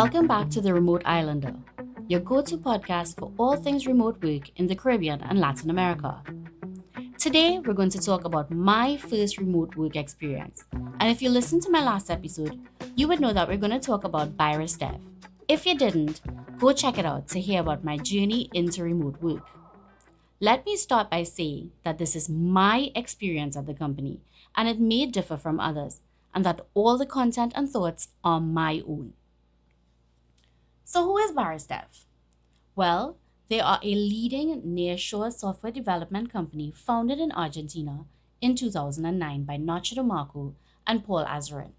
Welcome back to The Remote Islander, your go-to podcast for all things remote work in the Caribbean and Latin America. Today, we're going to talk about my first remote work experience. And if you listened to my last episode, you would know that we're going to talk about Baires Dev. If you didn't, go check it out to hear about my journey into remote work. Let me start by saying that this is my experience at the company, and it may differ from others, and that all the content and thoughts are my own. So who is Baires Dev? Well, they are a leading nearshore software development company founded in Argentina in 2009 by Nacho DeMarco and Paul Azarin.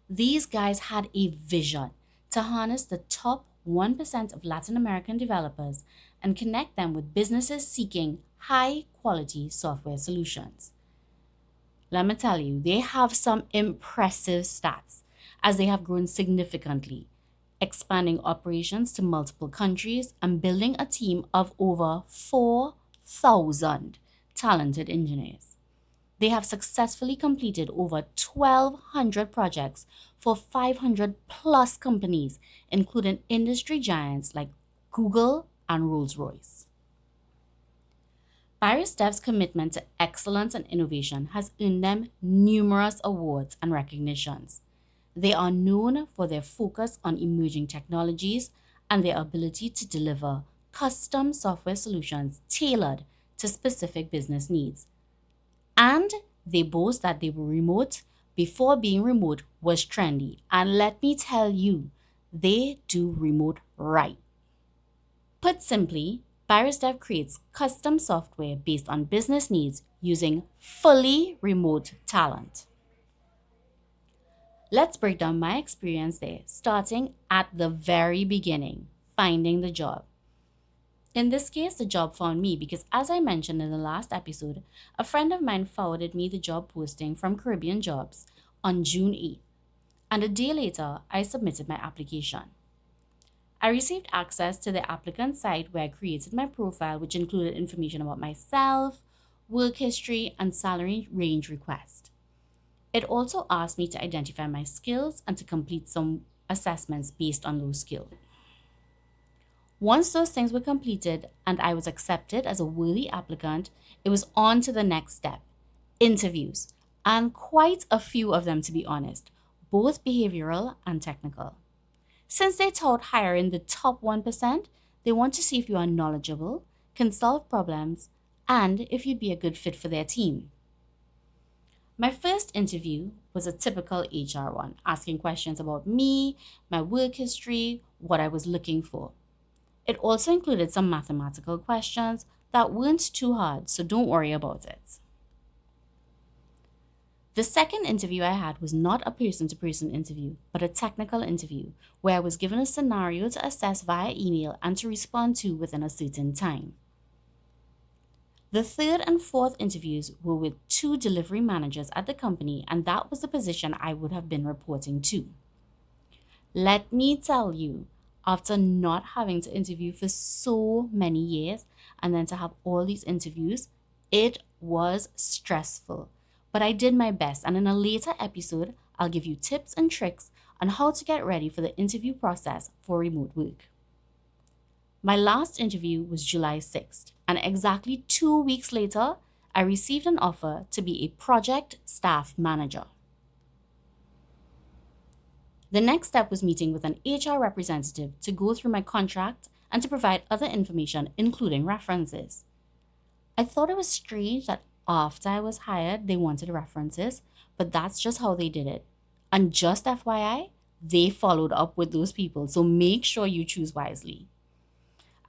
These guys had a vision to harness the top 1% of Latin American developers and connect them with businesses seeking high-quality software solutions. Let me tell you, they have some impressive stats as they have grown significantly, expanding operations to multiple countries and building a team of over 4,000 talented engineers. They have successfully completed over 1,200 projects for 500 plus companies, including industry giants like Google and Rolls-Royce. Baires Dev's commitment to excellence and innovation has earned them numerous awards and recognitions. They are known for their focus on emerging technologies and their ability to deliver custom software solutions tailored to specific business needs. And they boast that they were remote before being remote was trendy. And let me tell you, they do remote right. Put simply, Baires Dev creates custom software based on business needs using fully remote talent. Let's break down my experience there, starting at the very beginning, finding the job. In this case, the job found me because, as I mentioned in the last episode, a friend of mine forwarded me the job posting from Caribbean Jobs on June 8th, and a day later, I submitted my application. I received access to the applicant site where I created my profile, which included information about myself, work history, and salary range request. It also asked me to identify my skills and to complete some assessments based on those skills. Once those things were completed and I was accepted as a worthy applicant, it was on to the next step, interviews, and quite a few of them, to be honest, both behavioral and technical. Since they tout hiring the top 1%, they want to see if you are knowledgeable, can solve problems, and if you'd be a good fit for their team. My first interview was a typical HR one, asking questions about me, my work history, what I was looking for. It also included some mathematical questions that weren't too hard, so don't worry about it. The second interview I had was not a person-to-person interview, but a technical interview where I was given a scenario to assess via email and to respond to within a certain time. The third and fourth interviews were with 2 delivery managers at the company, and that was the position I would have been reporting to. Let me tell you, after not having to interview for so many years and then to have all these interviews, it was stressful. But I did my best, and in a later episode, I'll give you tips and tricks on how to get ready for the interview process for remote work. My last interview was July 6th, and exactly 2 weeks later, I received an offer to be a project staff manager. The next step was meeting with an HR representative to go through my contract and to provide other information, including references. I thought it was strange that after I was hired, they wanted references, but that's just how they did it. And just FYI, they followed up with those people, so make sure you choose wisely.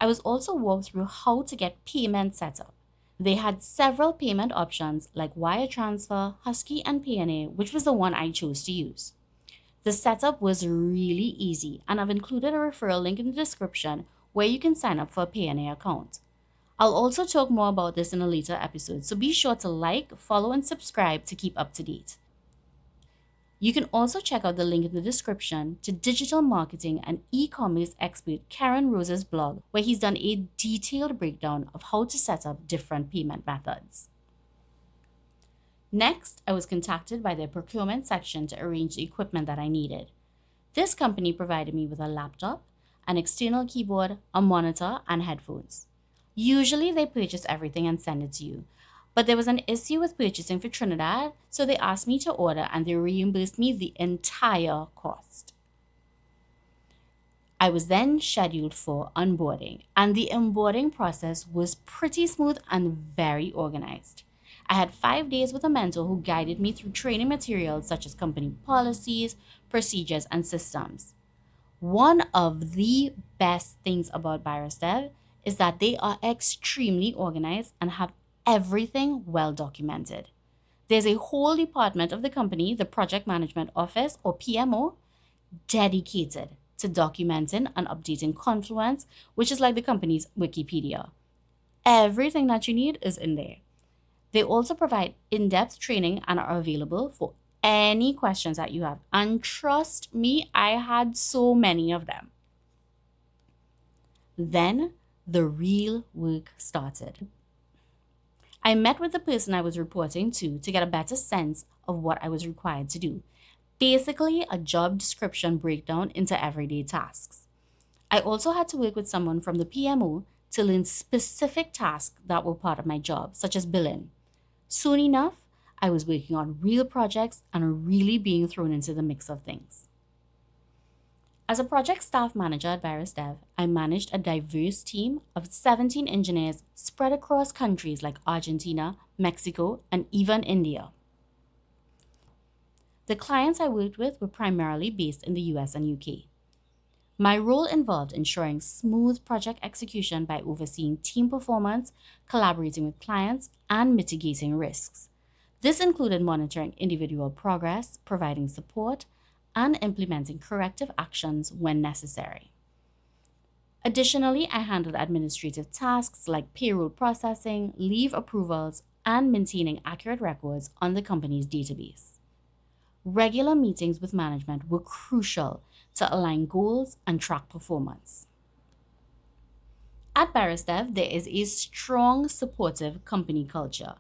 I was also walked through how to get payment set up. They had several payment options like wire transfer, Husky, and P&A, which was the one I chose to use. The setup was really easy, and I've included a referral link in the description where you can sign up for a P&A account. I'll also talk more about this in a later episode, so be sure to like, follow, and subscribe to keep up to date. You can also check out the link in the description to digital marketing and e-commerce expert Karen Rose's blog, where he's done a detailed breakdown of how to set up different payment methods. Next, I was contacted by their procurement section to arrange the equipment that I needed. This company provided me with a laptop, an external keyboard, a monitor, and headphones. Usually they purchase everything and send it to you. But there was an issue with purchasing for Trinidad, so they asked me to order and they reimbursed me the entire cost. I was then scheduled for onboarding, and the onboarding process was pretty smooth and very organized. I had 5 days with a mentor who guided me through training materials such as company policies, procedures, and systems. One of the best things about BairesDev is that they are extremely organized and have everything well documented. There's a whole department of the company, the Project Management Office or PMO, dedicated to documenting and updating Confluence, which is like the company's Wikipedia. Everything that you need is in there. They also provide in depth training and are available for any questions that you have. And trust me, I had so many of them. Then the real work started. I met with the person I was reporting to get a better sense of what I was required to do. Basically, a job description breakdown into everyday tasks. I also had to work with someone from the PMO to learn specific tasks that were part of my job, such as billing. Soon enough, I was working on real projects and really being thrown into the mix of things. As a project staff manager at Baires Dev, I managed a diverse team of 17 engineers spread across countries like Argentina, Mexico, and even India. The clients I worked with were primarily based in the US and UK. My role involved ensuring smooth project execution by overseeing team performance, collaborating with clients, and mitigating risks. This included monitoring individual progress, providing support, and implementing corrective actions when necessary. Additionally, I handled administrative tasks like payroll processing, leave approvals, and maintaining accurate records on the company's database. Regular meetings with management were crucial to align goals and track performance. At BairesDev, there is a strong, supportive company culture.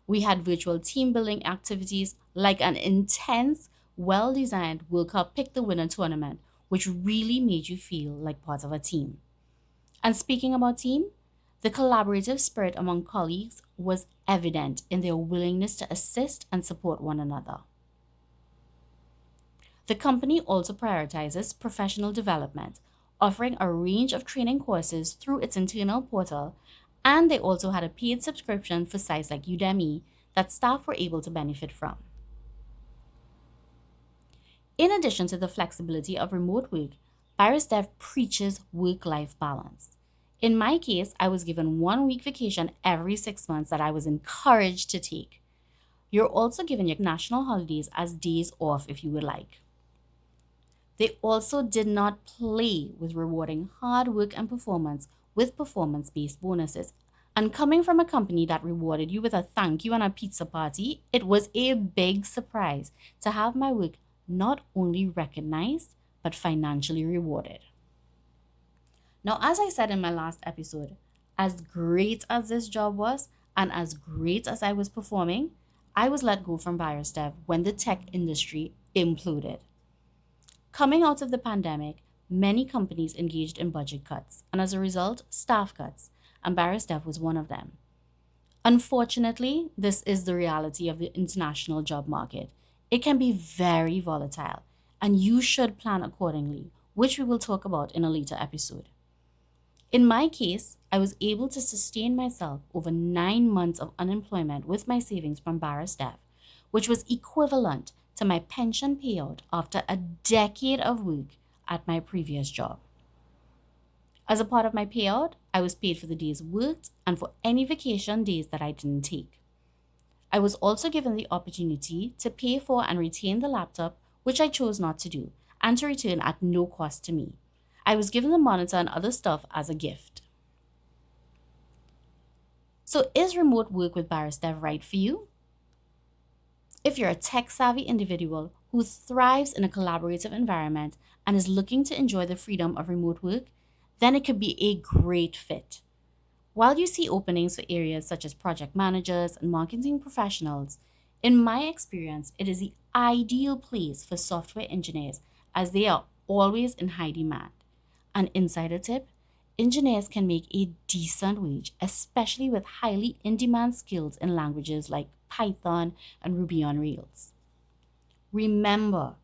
We had virtual team building activities like an intense, well designed World Cup Pick the Winner tournament, which really made you feel like part of a team. And speaking about team, the collaborative spirit among colleagues was evident in their willingness to assist and support one another. The company also prioritizes professional development, offering a range of training courses through its internal portal, and they also had a paid subscription for sites like Udemy that staff were able to benefit from. In addition to the flexibility of remote work, BairesDev preaches work-life balance. In my case, I was given 1 week vacation every 6 months that I was encouraged to take. You're also given your national holidays as days off if you would like. They also did not play with rewarding hard work and performance with performance-based bonuses. And coming from a company that rewarded you with a thank you and a pizza party, it was a big surprise to have my work not only recognized, but financially rewarded. Now, as I said in my last episode, as great as this job was, and as great as I was performing, I was let go from BairesDev when the tech industry imploded. Coming out of the pandemic, many companies engaged in budget cuts, and as a result, staff cuts, and BairesDev was one of them. Unfortunately, this is the reality of the international job market. It can be very volatile, and you should plan accordingly, which we will talk about in a later episode. In my case, I was able to sustain myself over 9 months of unemployment with my savings from BairesDev, which was equivalent to my pension payout after a decade of work at my previous job. As a part of my payout, I was paid for the days worked and for any vacation days that I didn't take. I was also given the opportunity to pay for and retain the laptop, which I chose not to do, and to return at no cost to me. I was given the monitor and other stuff as a gift. So is remote work with BairesDev right for you? If you're a tech-savvy individual who thrives in a collaborative environment and is looking to enjoy the freedom of remote work, then it could be a great fit. While you see openings for areas such as project managers and marketing professionals, in my experience, it is the ideal place for software engineers as they are always in high demand. An insider tip: engineers can make a decent wage, especially with highly in demand skills in languages like Python and Ruby on Rails. Remember,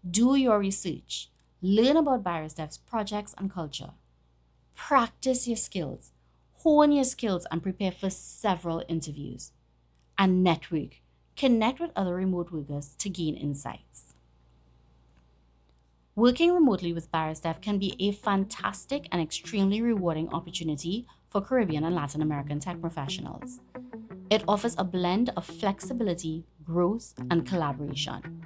do your research, learn about BairesDev's projects and culture, practice your skills, hone your skills, and prepare for several interviews. And network, connect with other remote workers to gain insights. Working remotely with Baires Dev can be a fantastic and extremely rewarding opportunity for Caribbean and Latin American tech professionals. It offers a blend of flexibility, growth, and collaboration.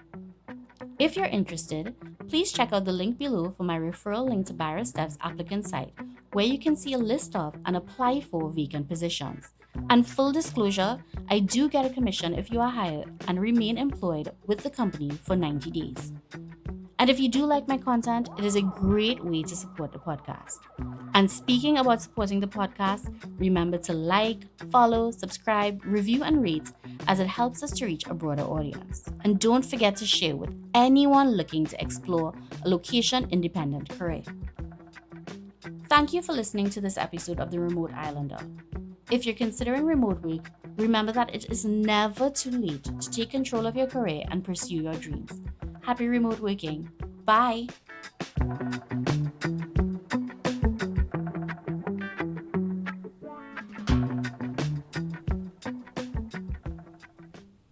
If you're interested, please check out the link below for my referral link to Baires Dev's applicant site, where you can see a list of and apply for vacant positions. And full disclosure, I do get a commission if you are hired and remain employed with the company for 90 days. And if you do like my content, it is a great way to support the podcast. And speaking about supporting the podcast, remember to like, follow, subscribe, review, and rate, as it helps us to reach a broader audience. And don't forget to share with anyone looking to explore a location-independent career. Thank you for listening to this episode of The Remote Islander. If you're considering remote work, remember that it is never too late to take control of your career and pursue your dreams. Happy remote working. Bye.